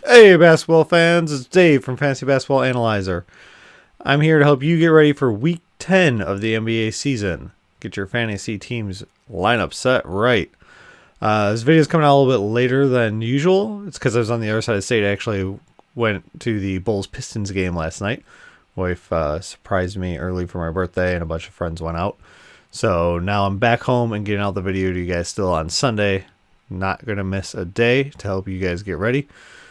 Hey, basketball fans, it's Dave from Fantasy Basketball Analyzer. I'm here to help you get ready for Week 10 of the NBA season. Get your fantasy teams lineup set right. This video is coming out a little bit later than usual. It's because I was on the other side of the state. I actually went to the Bulls-Pistons game last night. Wife surprised me early for my birthday, and a bunch of friends went out. So now I'm back home and getting out the video to you guys still on Sunday. Not going to miss a day to help you guys get ready.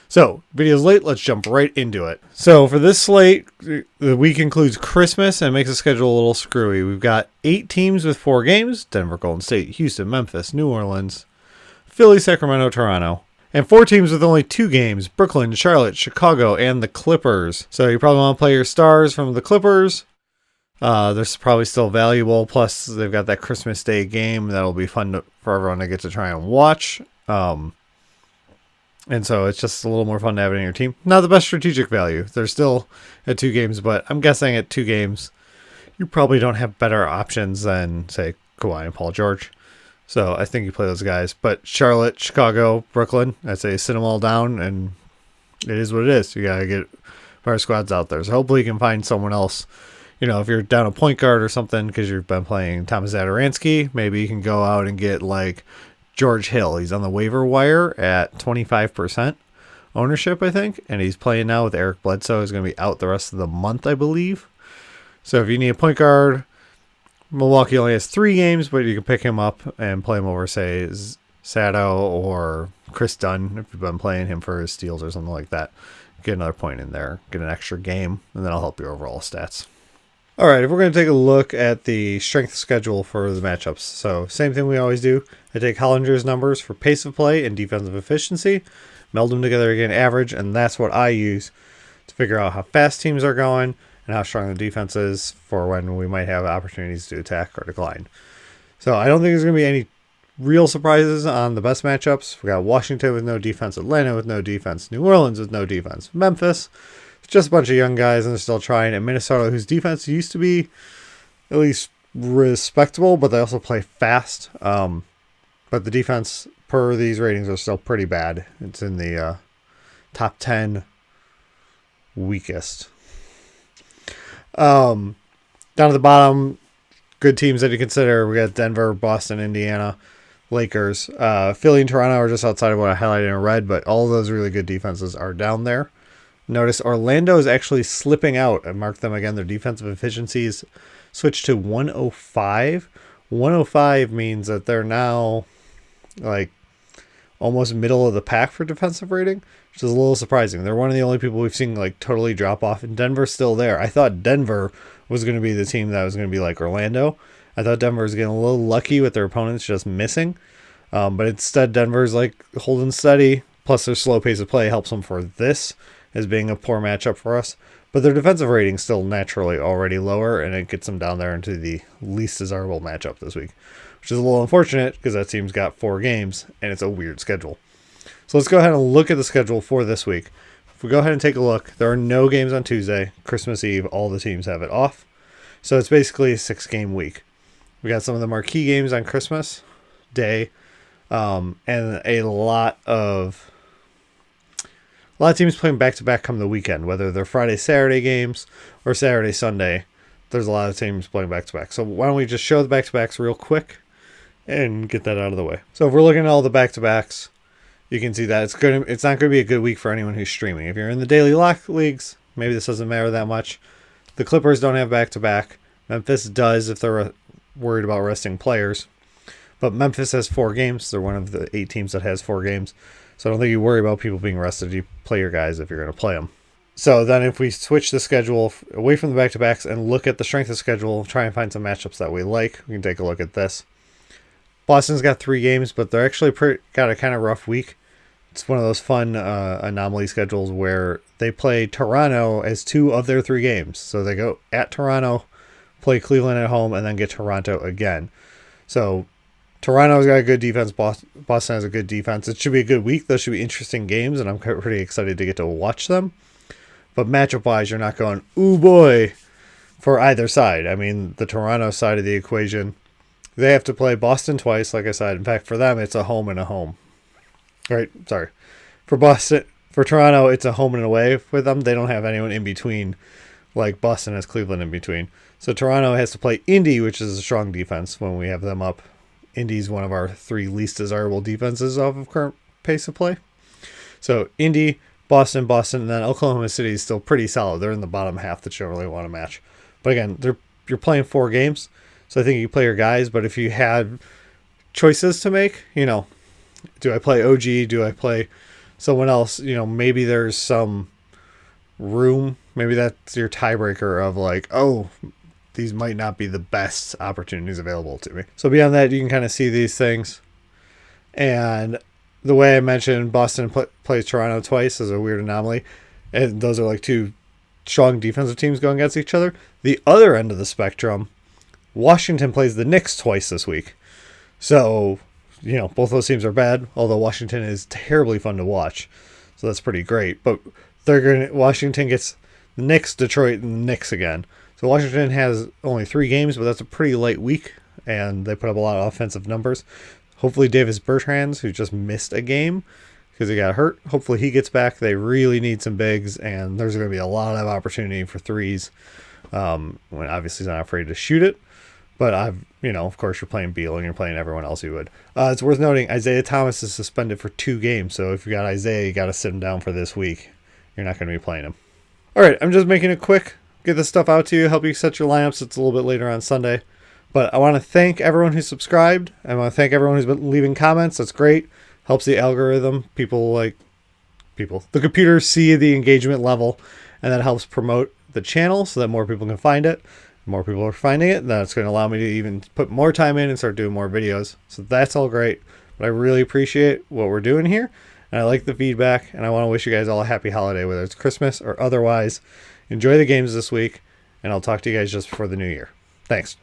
So, video's late, let's jump right into it. So, for this slate, the week includes Christmas and makes the schedule a little screwy. We've got 8 teams with 4 games: Denver, Golden State, Houston, Memphis, New Orleans, Philly, Sacramento, Toronto. And 4 teams with only 2 games: Brooklyn, Charlotte, Chicago, and the Clippers. So, you probably want to play your stars from the Clippers. They're probably still valuable. Plus, they've got that Christmas Day game that'll be fun for everyone to get to try and watch. And so it's just a little more fun to have it in your team. Not the best strategic value. They're still at 2 games, but I'm guessing at 2 games, you probably don't have better options than, say, Kawhi and Paul George. So I think you play those guys. But Charlotte, Chicago, Brooklyn, I'd say sit them all down, and it is what it is. You got to get better squads out there. So hopefully you can find someone else. You know, if you're down a point guard or something because you've been playing Thomas Satoransky, maybe you can go out and get, like, George Hill. He's on the waiver wire at 25% ownership, I think, and he's playing now with Eric Bledsoe. He's going to be out the rest of the month, I believe. So if you need a point guard, Milwaukee only has 3 games, but you can pick him up and play him over, say, Sato or Chris Dunn, if you've been playing him for his steals or something like that. Get another point in there, get an extra game, and then I'll help your overall stats. All right, if we're going to take a look at the strength schedule for the matchups. So same thing we always do. I take Hollinger's numbers for pace of play and defensive efficiency, meld them together again, average, and that's what I use to figure out how fast teams are going and how strong the defense is for when we might have opportunities to attack or decline. So I don't think there's going to be any real surprises on the best matchups. We got Washington with no defense, Atlanta with no defense, New Orleans with no defense, Memphis. It's just a bunch of young guys and they're still trying. And Minnesota, whose defense used to be at least respectable, but they also play fast. But the defense per these ratings are still pretty bad. It's in the top 10 weakest. Down at the bottom, good teams that you consider. We got Denver, Boston, Indiana, Lakers. Philly and Toronto are just outside of what I highlighted in red, but all of those really good defenses are down there. Notice Orlando is actually slipping out. I marked them again. Their defensive efficiencies switched to 105. 105 means that they're now like almost middle of the pack for defensive rating, which is a little surprising. They're one of the only people we've seen like totally drop off, and Denver's still there. I thought Denver was going to be the team that was going to be like Orlando. I thought Denver was getting a little lucky with their opponents just missing. But instead Denver's like holding steady. Plus their slow pace of play helps them for this as being a poor matchup for us. But their defensive rating is still naturally already lower, and it gets them down there into the least desirable matchup this week, which is a little unfortunate because that team's got 4 games, and it's a weird schedule. So let's go ahead and look at the schedule for this week. If we go ahead and take a look, there are no games on Tuesday. Christmas Eve, all the teams have it off. So it's basically a 6-game week. We got some of the marquee games on Christmas Day, and a lot of teams playing back-to-back come the weekend, whether they're Friday-Saturday games or Saturday-Sunday. There's a lot of teams playing back-to-back. So why don't we just show the back-to-backs real quick and get that out of the way. So if we're looking at all the back-to-backs, you can see that it's not going to be a good week for anyone who's streaming. If you're in the daily lock leagues, maybe this doesn't matter that much. The Clippers don't have back-to-back. Memphis does if they're worried about resting players. But Memphis has 4 games. They're one of the 8 teams that has 4 games. So I don't think you worry about people being rested. You play your guys if you're going to play them. So then if we switch the schedule away from the back-to-backs and look at the strength of schedule, try and find some matchups that we like, we can take a look at this. Boston's got 3 games, but they're actually got a kind of rough week. It's one of those fun anomaly schedules where they play Toronto as 2 of their 3 games. So they go at Toronto, play Cleveland at home, and then get Toronto again. So Toronto's got a good defense. Boston has a good defense. It should be a good week. Those should be interesting games, and I'm pretty excited to get to watch them. But matchup-wise, you're not going, ooh boy, for either side. I mean, the Toronto side of the equation, they have to play Boston twice, like I said. In fact, for them, it's a home and a home. Right, sorry. For Boston, For Toronto, it's a home and away with them. They don't have anyone in between like Boston has Cleveland in between. So Toronto has to play Indy, which is a strong defense when we have them up. Indy's one of our 3 least desirable defenses off of current pace of play. So Indy, Boston, and then Oklahoma City is still pretty solid. They're in the bottom half that you don't really want to match. But again, you're playing 4 games, so I think you play your guys. But if you had choices to make, do I play OG? Do I play someone else? Maybe there's some room. Maybe that's your tiebreaker of like, oh, these might not be the best opportunities available to me. So beyond that, you can kind of see these things. And the way I mentioned, Boston plays Toronto twice is a weird anomaly. And those are like 2 strong defensive teams going against each other. The other end of the spectrum, Washington plays the Knicks twice this week. So, both those teams are bad, although Washington is terribly fun to watch. So that's pretty great. But Washington gets the Knicks, Detroit, and the Knicks again. So Washington has only 3 games, but that's a pretty light week, and they put up a lot of offensive numbers. Hopefully Davis Bertans, who just missed a game because he got hurt, hopefully he gets back. They really need some bigs, and there's going to be a lot of opportunity for threes. When obviously he's not afraid to shoot it, but of course you're playing Beal and you're playing everyone else you would. It's worth noting Isaiah Thomas is suspended for 2 games, so if you got Isaiah, you got to sit him down for this week. You're not going to be playing him. All right, I'm just making it quick. Get this stuff out to you, help you set your lineups. It's a little bit later on Sunday. But I want to thank everyone who subscribed. I want to thank everyone who's been leaving comments. That's great. Helps the algorithm. The computers see the engagement level, and that helps promote the channel so that more people can find it. More people are finding it, and that's going to allow me to even put more time in and start doing more videos. So that's all great. But I really appreciate what we're doing here, and I like the feedback, and I want to wish you guys all a happy holiday, whether it's Christmas or otherwise. Enjoy the games this week, and I'll talk to you guys just before the new year. Thanks.